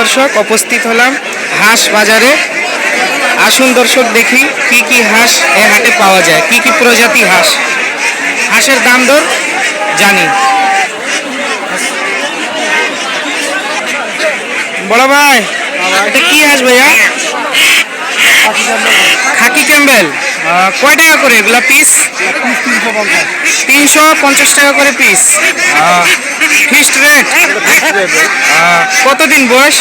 দর্শক উপস্থিত হলাম হাঁস বাজারে। আসুন দর্শক দেখি কি কি হাঁস এই হাটে পাওয়া যায়, কি কি প্রজাতি হাঁস, হাঁসের দাম দর জানি। বড় ভাই, এটা কি হাঁস ভাইয়া? খাকি ক্যাম্বেল। কয় টাকা করে এগুলা পিস? 350 টাকা করে পিস। Fixed rate? কতদিন বয়স?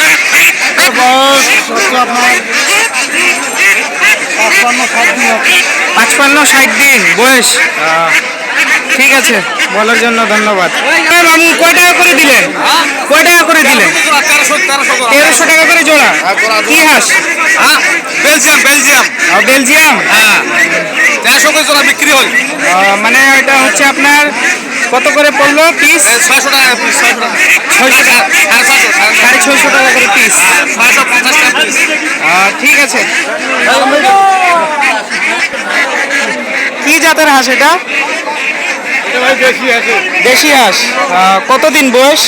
55-60 দিন বয়স। ঠিক আছে, বলার জন্য ধন্যবাদ। মামু কয় টাকা করে দিলেন? কয় টাকা করে দিলেন? 1300 টাকা করে জোড়া। কি হাঁস? Belgium Belgium Belgium. হ্যাঁ 1300 করে জোড়া বিক্রি হয়। মানে এটা হচ্ছে আপনার কত করে পড়লো পিস? 600 টাকা পিস। 600 টাকা, 650 টাকা করে পিস। 650 টাকা পিস। ঠিক আছে। কি জাতের হাঁস এটা? দেশি হাঁস। কতদিন বয়স?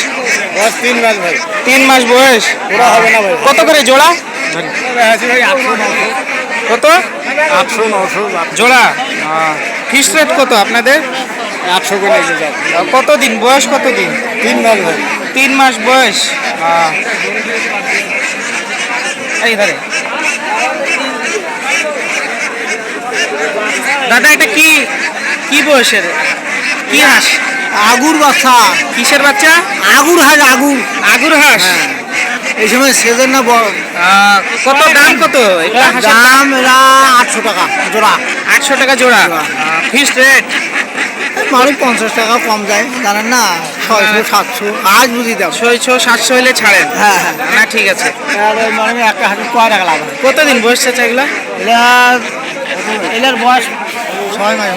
3 মাস ভাই। 3 মাস বয়স। ওরা হবে না ভাই। কত করে জোড়া? ভাই 800 কত? 800 জোড়া। ফিক্সড রেট কত আপনাদের? 800 করে নিয়ে যাও। কতদিন বয়স? কতদিন? 3 মাস ভাই। 3 মাস বয়স। এই ধরে দাদা, এটা কি কি বয়সের কি হাঁস? আগুর বাচ্চা। কিসের বাচ্চা? আগুর হাঁস আগুর। আগুর হাঁস। এই সময় সেজন না কত দাম? কত এটা হাঁসের দাম? এরা 800 টাকা জোড়া। 800 টাকা জোড়া। Fixed rate? মানে 50 টাকা কম যায়, জানেন না? 600-700 আজ বুঝি দাম। 600-700 হলে ছাড়েন? হ্যাঁ হ্যাঁ। না ঠিক আছে। মানে একটা হাঁসের কয় টাকা লাভ হয়? কতদিন বয়স চাচা এগুলা? এলার বয়স 6 মাস।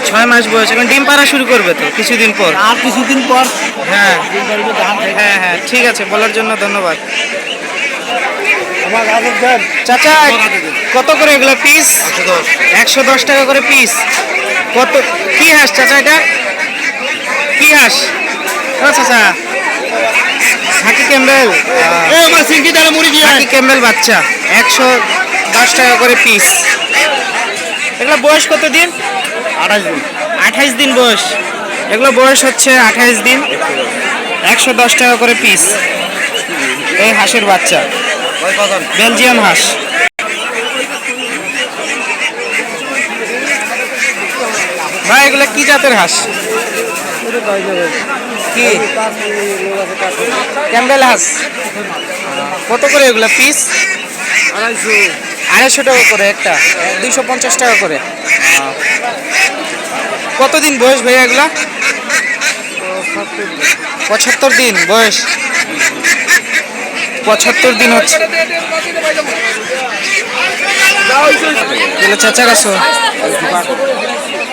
6 মাস বয়স। এখন ডিম পাড়া শুরু করবে তো কিছুদিন পর? আর কিছুদিন পর। হ্যাঁ হ্যাঁ হ্যাঁ, ঠিক আছে, বলার জন্য ধন্যবাদ। আমার গাছের দেন। চাচা কত করে এগুলো পিস? 110 টাকা করে পিস। কত কি হাঁস চাচা এটা? কি হাঁস? চাচা খাকি ক্যাম্বেল। আমার সিঙ্কি দ্বারা মুড়ি দিয়ে খাকি ক্যাম্বেল বাচ্চা 110 টাকা করে পিস। এগুলো বয়স কত দিন? 28 দিন। 28 দিন বয়স। এগুলো বয়স হচ্ছে 28 দিন। 110 টাকা করে পিস এই হাঁসের বাচ্চা, বেলজিয়াম হাঁস। ভাই এগুলো কি জাতের হাঁস? কি ক্যাম্বেল হাঁস? কত করে এগুলো পিস? 250 টাকা করে একটা, 250 টাকা করে। কতদিন বয়স ভাইয়া এগুলা? 75 দিন বয়স। 75 দিন হচ্ছে। চাচা কাছো।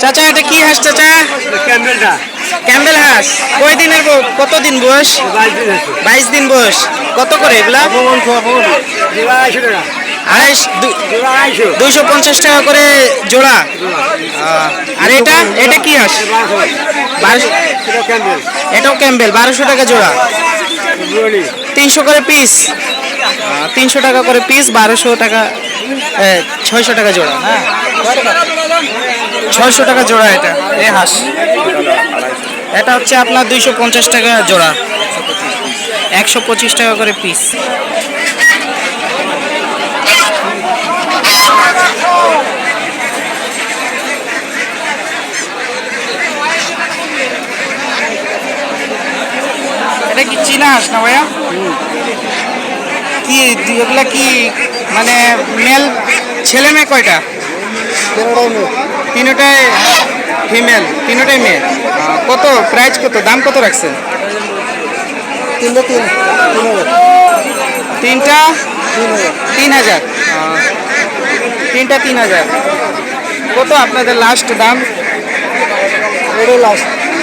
চাচা এটা কি হাঁস চাচা? ক্যাম্বেলটা। ক্যাম্বেল হাঁস। কয় দিনের কত দিন বয়স? 22 দিন বয়স। কত করে এগুলা? 250 টাকা করে জোড়া। আর এটা এটা কি হাঁস? এটাও ক্যাম্বেল, 1200 টাকা জোড়া। 300 করে পিস। 300 টাকা করে পিস, 1200 টাকা, 600 টাকা জোড়া। হ্যাঁ 600 টাকা জোড়া এটা এই হাঁস। এটা হচ্ছে আপনার 250 টাকা জোড়া, 125 টাকা করে পিস। এটা কি চীনা হাঁস না ভাইয়া? কি এগুলা কি মানে মেল? ছেলে মেয়ে কয়টা? তিনটাই ফিমেল, তিনটাই মেয়ে। কত প্রাইস? কত দাম? কত রাখছেন? তিনটা 3000। তিনটা 3000। কত আপনাদের লাস্ট দাম?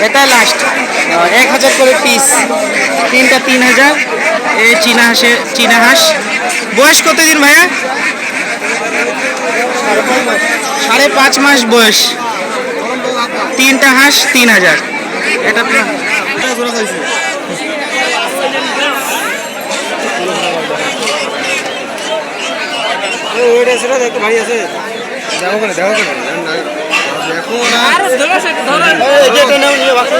এটা লাস্ট 1000 করে পিস। তিনটা 3000। এই চীনা হাঁস। বয়স কতদিন ভাইয়া? 5.5 মাস বয়স। তিনটা হাঁস 3000। এটা আপনার আছে রে, একটু ভাই আছে। দেখো করে দেখো করে দেখো না এই যে এটা নাও নিয়ে বাকি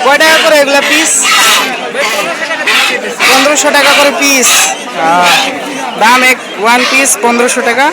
কয় টাকা করে এগুলা পিস? 1500 টাকা করে পিস। দাম এক ওয়ান পিস 1500 টাকা।